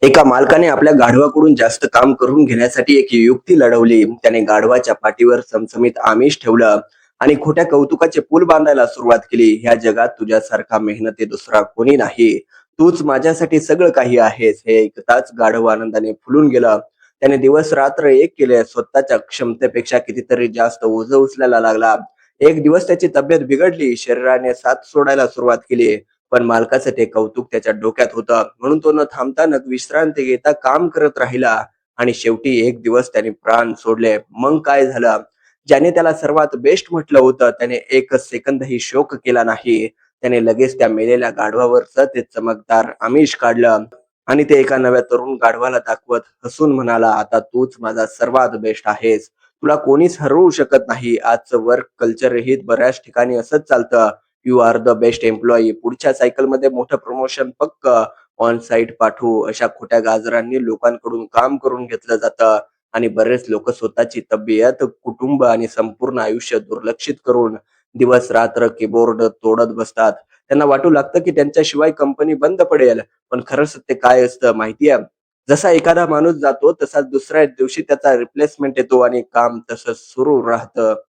एका मालकाने आपल्या गाढवाकडून जास्त काम करून घेण्यासाठी एक युक्ती लढवली. त्याने गाढवाच्या पाठीवर चमचमीत आमिष ठेवलं आणि खोट्या कौतुकाचे पूल बांधायला सुरुवात केली. ह्या जगात तुझ्यासारखा मेहनती दुसरा कोणी नाही. तूच माझ्यासाठी सगळं काही आहेस. हे ऐकताच गाढव आनंदाने फुलून गेलं. त्याने दिवस रात्र एक केले. स्वतःच्या क्षमतेपेक्षा कितीतरी जास्त ओझं उचलायला लागला. एक दिवस त्याची तब्येत बिघडली. शरीराने साथ सोडायला सुरुवात केली. पण मालकाचं ते कौतुक त्याच्या डोक्यात होतं, म्हणून तो न थांबता न विश्रांती घेता काम करत राहिला. आणि शेवटी एक दिवस त्याने प्राण सोडले. मग काय झालं? ज्याने त्याला सर्वात बेस्ट म्हटलं होतं, त्याने एकच सेकंदही शोक केला नाही. त्याने लगेच त्या मेलेल्या गाढवावरच ते चमकदार आमिष काढलं आणि ते एका नव्या तरुण गाढवाला दाखवत हसून म्हणाला, आता तूच माझा सर्वात बेस्ट आहेस. तुला कोणीच हरवू शकत नाही. आजचं वर्क कल्चर ही बऱ्याच ठिकाणी असंच चालतं. You are the best employee. पुढच्या सायकलमध्ये मोठं प्रमोशन पक्क. ऑन साइट पाठवू. अशा खोट्या गाजरांनी लोकांकडून काम करून घेतलं जातं आणि बरेच लोक स्वतःची तब्येत, कुटुंब आणि संपूर्ण आयुष्य दुर्लक्षित करून दिवस रात्र कीबोर्ड तोडत बसतात. त्यांना वाटू लागतं की त्यांच्याशिवाय कंपनी बंद पडेल. पण खरं सत्य काय असतं माहितीये? जसा एखादा माणूस जातो तसा दुसऱ्या दिवशी त्याचा रिप्लेसमेंट येतो आणि काम तसंच सुरू राहतं.